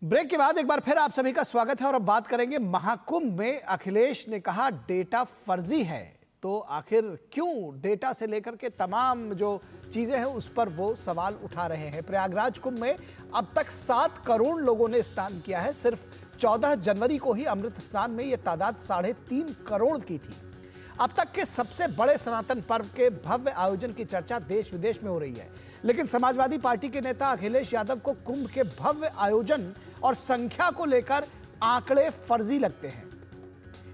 Break के बाद एक बार फिर आप सभी का स्वागत है और अब बात करेंगे महाकुंभ में अखिलेश ने कहा डेटा फर्जी है। तो आखिर क्यों डेटा से लेकर के तमाम जो चीजें हैं उस पर वो सवाल उठा रहे हैं। प्रयागराज कुंभ में अब तक 7 करोड़ लोगों ने स्नान किया है। सिर्फ 14 जनवरी को ही अमृत स्नान में यह तादाद 3.5 करोड़ की थी। अब तक के सबसे बड़े सनातन पर्व के भव्य आयोजन की चर्चा देश विदेश में हो रही है, लेकिन समाजवादी पार्टी के नेता अखिलेश यादव को कुंभ के भव्य आयोजन और संख्या को लेकर आंकड़े फर्जी लगते हैं।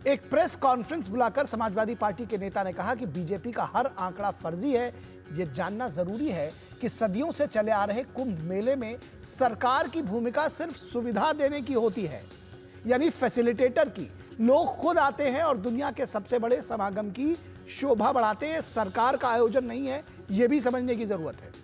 एक प्रेस कॉन्फ्रेंस बुलाकर समाजवादी पार्टी के नेता ने कहा कि बीजेपी का हर आंकड़ा फर्जी है। यह जानना जरूरी है कि सदियों से चले आ रहे कुंभ मेले में सरकार की भूमिका सिर्फ सुविधा देने की होती है, यानी फैसिलिटेटर की। लोग खुद आते हैं और दुनिया के सबसे बड़े समागम की शोभा बढ़ाते हैं। सरकार का आयोजन नहीं है, यह भी समझने की जरूरत है।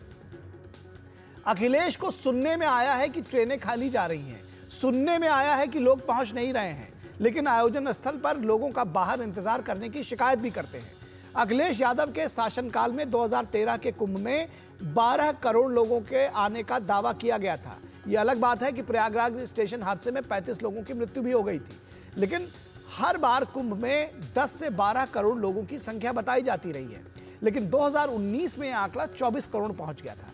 अखिलेश को सुनने में आया है कि ट्रेनें खाली जा रही हैं, सुनने में आया है कि लोग पहुंच नहीं रहे हैं, लेकिन आयोजन स्थल पर लोगों का बाहर इंतजार करने की शिकायत भी करते हैं। अखिलेश यादव के शासनकाल में 2013 के कुंभ में 12 करोड़ लोगों के आने का दावा किया गया था। यह अलग बात है कि प्रयागराज स्टेशन हादसे में 35 लोगों की मृत्यु भी हो गई थी, लेकिन हर बार कुंभ में 10 से 12 करोड़ लोगों की संख्या बताई जाती रही है। लेकिन 2019 में यह आंकड़ा 24 करोड़ पहुंच गया था।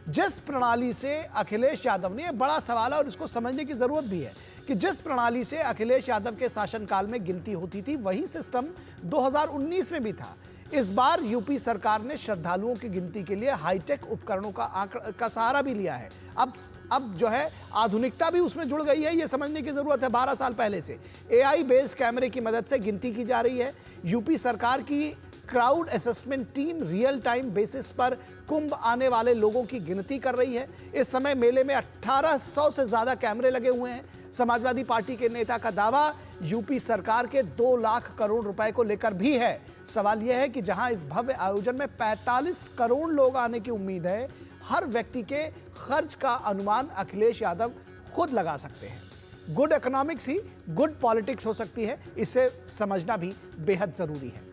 जिस प्रणाली से अखिलेश यादव ने, यह बड़ा सवाल है और इसको समझने की जरूरत भी है कि जिस प्रणाली से अखिलेश यादव के शासनकाल में गिनती होती थी वही सिस्टम 2019 में भी था। इस बार यूपी सरकार ने श्रद्धालुओं की गिनती के लिए हाईटेक उपकरणों का सहारा भी लिया है। अब जो है आधुनिकता भी उसमें जुड़ गई है, यह समझने की जरूरत है। 12 साल पहले से AI बेस्ड कैमरे की मदद से गिनती की जा रही है। यूपी सरकार की crowd assessment team real time basis पर कुंभ आने वाले लोगों की गिनती कर रही है। इस समय मेले में 1800 से ज्यादा कैमरे लगे हुए हैं। समाजवादी पार्टी के नेता का दावा यूपी सरकार के 2 लाख करोड़ रुपए को लेकर भी है। सवाल यह है कि जहां इस भव्य आयोजन में 45 करोड़ लोग आने की उम्मीद है, हर व्यक्ति के खर्च का अनुमान अखिलेश यादव खुद लगा सकते हैं। गुड इकोनॉमिक्स ही गुड पॉलिटिक्स हो सकती है, इसे समझना भी बेहद जरूरी है।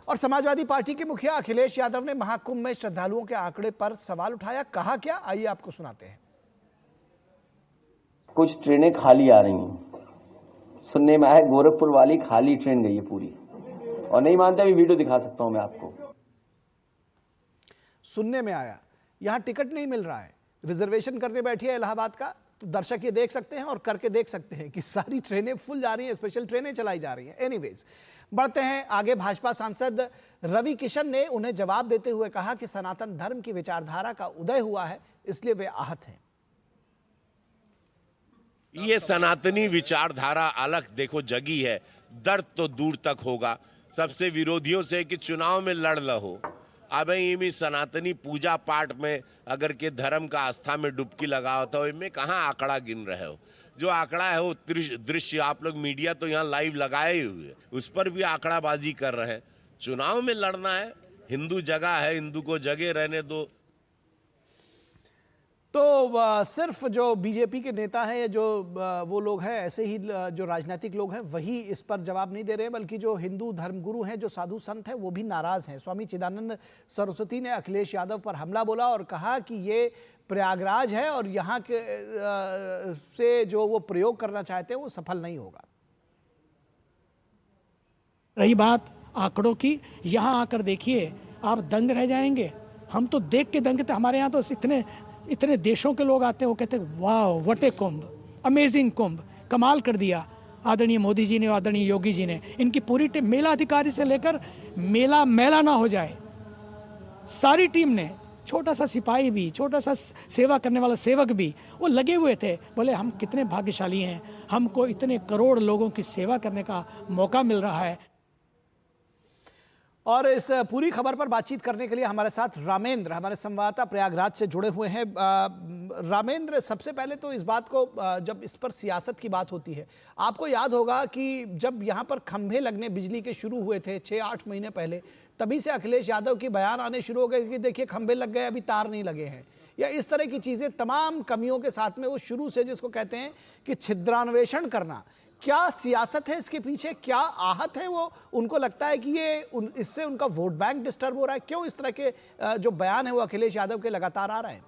और समाजवादी पार्टी के मुखिया अखिलेश यादव ने महाकुंभ में श्रद्धालुओं के आंकड़े पर सवाल उठाया। कहा क्या, आइए आपको सुनाते हैं। कुछ ट्रेनें खाली आ रही हैं, सुनने में आया गोरखपुर वाली खाली ट्रेन गई है पूरी, और नहीं मानते अभी वीडियो दिखा सकता हूं मैं आपको। सुनने में आया, यहां टिकट नहीं मिल रहा है, रिजर्वेशन करने बैठी है इलाहाबाद का, तो दर्शक ये देख सकते हैं और करके देख सकते हैं कि सारी ट्रेनें फुल जा रही हैं, स्पेशल ट्रेनें चलाई जा रही हैं। एनीवेज, बढ़ते हैं आगे। भाजपा सांसद रवि किशन ने उन्हें जवाब देते हुए कहा कि सनातन धर्म की विचारधारा का उदय हुआ है, इसलिए वे आहत हैं। ये सनातनी विचारधारा अलग देखो जगी है, दर्द तो दूर तक होगा सबसे विरोधियों से कि चुनाव में लड़ लो। अब इनमें सनातनी पूजा पाठ में अगर के धर्म का आस्था में डुबकी लगाओ तो इनमें कहाँ आंकड़ा गिन रहे हो। जो आंकड़ा है वो दृश्य आप लोग मीडिया तो यहाँ लाइव लगाए हुए, उस पर भी आंकड़ाबाजी कर रहे हैं। चुनाव में लड़ना है, हिंदू जगह है, हिंदू को जगह रहने दो। तो सिर्फ जो बीजेपी के नेता हैं या जो वो लोग हैं, ऐसे ही जो राजनीतिक लोग हैं वही इस पर जवाब नहीं दे रहे हैं, बल्कि जो हिंदू धर्मगुरु हैं, जो साधु संत हैं, वो भी नाराज हैं। स्वामी चिदानंद सरस्वती ने अखिलेश यादव पर हमला बोला और कहा कि ये प्रयागराज है और यहाँ के से जो वो प्रयोग करना चाहते हैं वो सफल नहीं होगा। रही बात आंकड़ों की, यहाँ आकर देखिए आप दंग रह जाएंगे। हम तो देख के दंग थे। हमारे यहाँ तो इतने देशों के लोग आते हैं, वो कहते हैं वाह व्हाट ए कुंभ, अमेजिंग कुंभ, कमाल कर दिया आदरणीय मोदी जी ने, आदरणीय योगी जी ने। इनकी पूरी टीम, मेला अधिकारी से लेकर मेला मैला ना हो जाए, सारी टीम ने, छोटा सा सिपाही भी, छोटा सा सेवा करने वाला सेवक भी, वो लगे हुए थे। बोले हम कितने भाग्यशाली हैं, हमको इतने करोड़ लोगों की सेवा करने का मौका मिल रहा है। और इस पूरी खबर पर बातचीत करने के लिए हमारे साथ रामेंद्र, हमारे संवाददाता प्रयागराज से जुड़े हुए हैं। रामेंद्र, सबसे पहले तो इस बात को, जब इस पर सियासत की बात होती है, आपको याद होगा कि जब यहाँ पर खंभे लगने बिजली के शुरू हुए थे 6-8 महीने पहले, तभी से अखिलेश यादव के बयान आने शुरू हो गए कि देखिए खंभे लग गए, अभी तार नहीं लगे हैं, या इस तरह की चीज़ें तमाम कमियों के साथ में वो शुरू से, जिसको कहते हैं कि छिद्रान्वेषण करना क्या सियासत है इसके पीछे, क्या आहत है वो, उनको लगता है कि इससे उनका वोट बैंक डिस्टर्ब हो रहा है? क्यों इस तरह के जो बयान है वो अखिलेश यादव के लगातार आ रहे हैं?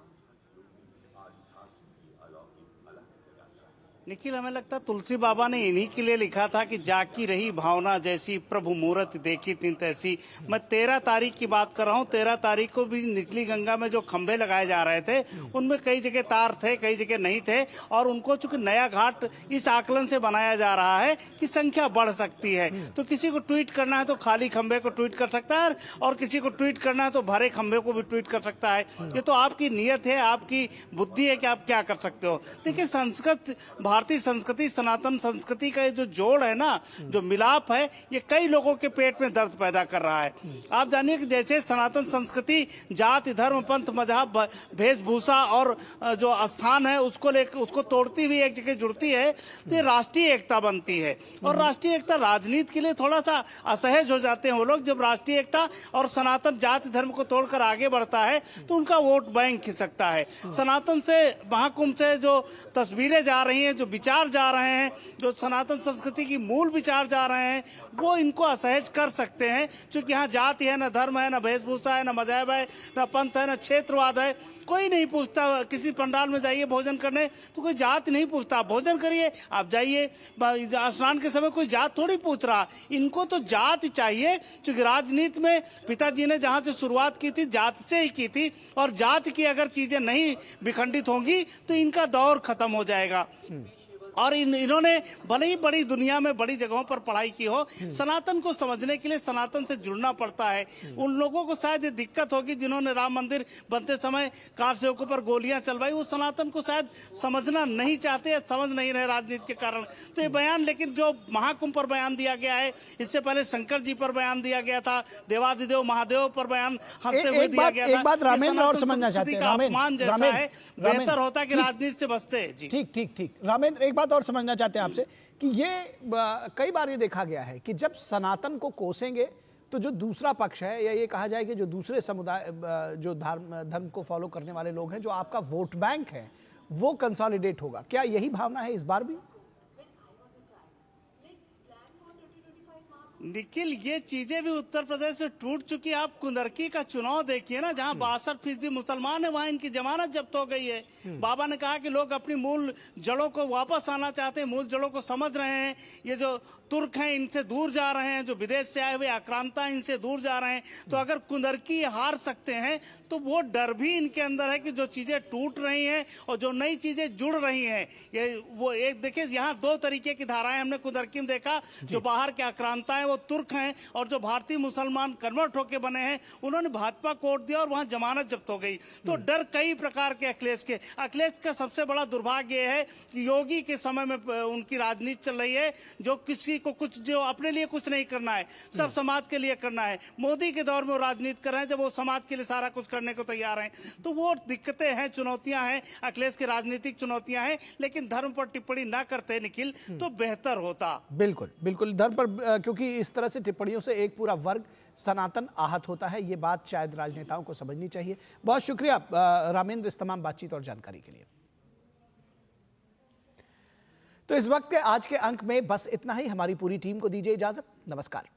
निखिल, हमें लगता है तुलसी बाबा ने इन्हीं के लिए लिखा था कि जाकी रही भावना जैसी, प्रभु मूरत देखी तीन तैसी। मैं 13 तारीख की बात कर रहा हूँ। 13 तारीख को भी निचली गंगा में जो खंभे लगाए जा रहे थे उनमें कई जगह तार थे, कई जगह नहीं थे, और उनको चूंकि नया घाट इस आकलन से बनाया जा रहा है कि संख्या बढ़ सकती है, तो किसी को ट्वीट करना है तो खाली खंभे को ट्वीट कर सकता है, और किसी को ट्वीट करना है तो भरे खंभे को भी ट्वीट कर सकता है। ये तो आपकी नीयत है, आपकी बुद्धि है कि आप क्या कर सकते हो। देखिए, संस्कृत, भारतीय संस्कृति, सनातन संस्कृति का ये जो जोड़ है ना, जो मिलाप है, ये कई लोगों के पेट में दर्द पैदा कर रहा है। आप जानिए कि जैसे सनातन संस्कृति जाति, धर्म, पंथ, मजहब, वेशभूषा और जो स्थान है उसको लेकर, उसको तोड़ती हुई एक जगह जुड़ती है तो ये राष्ट्रीय एकता बनती है। और राष्ट्रीय एकता राजनीति के लिए थोड़ा सा असहज हो जाते हैं वो लोग। जब राष्ट्रीय एकता और सनातन जाति धर्म को तोड़कर आगे बढ़ता है तो उनका वोट बैंक खिसकता है। सनातन से, महाकुंभ से जो तस्वीरें जा रही हैं, जो विचार जा रहे हैं, जो सनातन संस्कृति की मूल विचार जा रहे हैं, वो इनको असहज कर सकते हैं, क्योंकि यहाँ जाति है, न धर्म है, न वेशभूषा है, न मजहब है, न पंथ है, न क्षेत्रवाद है। कोई नहीं पूछता। किसी पंडाल में जाइए भोजन करने तो कोई जात नहीं पूछता, भोजन करिए, आप जाइए स्नान के समय कोई जात थोड़ी पूछ रहा। इनको तो जात चाहिए, क्योंकि राजनीति में पिताजी ने जहां से शुरुआत की थी जात से ही की थी, और जात की अगर चीजें नहीं विखंडित होंगी तो इनका दौर खत्म हो जाएगा। और इन्होंने भले ही बड़ी दुनिया में बड़ी जगहों पर पढ़ाई की हो, सनातन को समझने के लिए सनातन से जुड़ना पड़ता है। उन लोगों को शायद ये दिक्कत होगी जिन्होंने राम मंदिर बनते समय कार सेवकों पर गोलियां चलवाई, वो सनातन को शायद समझना नहीं चाहते या समझ नहीं रहे राजनीति के कारण। तो ये बयान, लेकिन जो महाकुंभ पर बयान दिया गया है, इससे पहले शंकर जी पर बयान दिया गया था, देवादिदेव महादेव पर बयान हंसते हुए दिया गया था। एक बात रामेंद्र और समझना चाहते हैं, अपमान जैसा है, बेहतर होता कि राजनीति से बचते। ठीक रामेंद्र, एक बात और समझना चाहते हैं आपसे कि ये कई बार ये देखा गया है कि जब सनातन को कोसेंगे तो जो दूसरा पक्ष है, या ये कहा जाए कि जो दूसरे समुदाय, जो धर्म को फॉलो करने वाले लोग हैं, जो आपका वोट बैंक है, वो कंसोलिडेट होगा। क्या यही भावना है इस बार भी? निखिल, ये चीजें भी उत्तर प्रदेश में टूट चुकी। आप कुंदरकी का चुनाव देखिए ना, जहां 62% मुसलमान है, वहां इनकी जमानत जब्त हो गई है। बाबा ने कहा कि लोग अपनी मूल जड़ों को वापस आना चाहते हैं, मूल जड़ों को समझ रहे हैं। ये जो तुर्क हैं इनसे दूर जा रहे हैं, जो विदेश से आए हुए आक्रांता इनसे दूर जा रहे हैं। तो अगर कुंदरकी हार सकते हैं तो वो डर भी इनके अंदर है कि जो चीजें टूट रही हैं और जो नई चीजें जुड़ रही हैं, ये वो एक देखिए, यहाँ 2 तरीके की धाराएं हमने कुंदरकी में देखा। जो बाहर के आक्रांता है वो तुर्क हैं, और जो भारतीय मुसलमान कन्वर्ट होके बने हैं उन्होंने भाजपा को वोट दिया और वहां जमानत जब्त हो गई। तो डर कई प्रकार के अखिलेश का सबसे बड़ा दुर्भाग्य है कि योगी के समय में उनकी राजनीति चल रही है, जो किसी को कुछ, जो अपने लिए कुछ नहीं करना है, सब समाज के लिए करना है। मोदी के दौर में वो राजनीति कर रहे हैं जब वो समाज के लिए सारा कुछ करने को तैयार हैं। तो वो दिक्कतें हैं, चुनौतियां हैं, अखिलेश की राजनीतिक चुनौतियां हैं। लेकिन धर्म पर टिप्पणी ना करते निखिल तो बेहतर होता। बिल्कुल धर्म पर, क्योंकि इस तरह से टिप्पणियों से एक पूरा वर्ग सनातन आहत होता है। ये बात शायद राजनेताओं को समझनी चाहिए। बहुत शुक्रिया रामेंद्र इस तमाम बातचीत और जानकारी के लिए। तो इस वक्त के आज के अंक में बस इतना ही। हमारी पूरी टीम को दीजिए इजाजत। नमस्कार।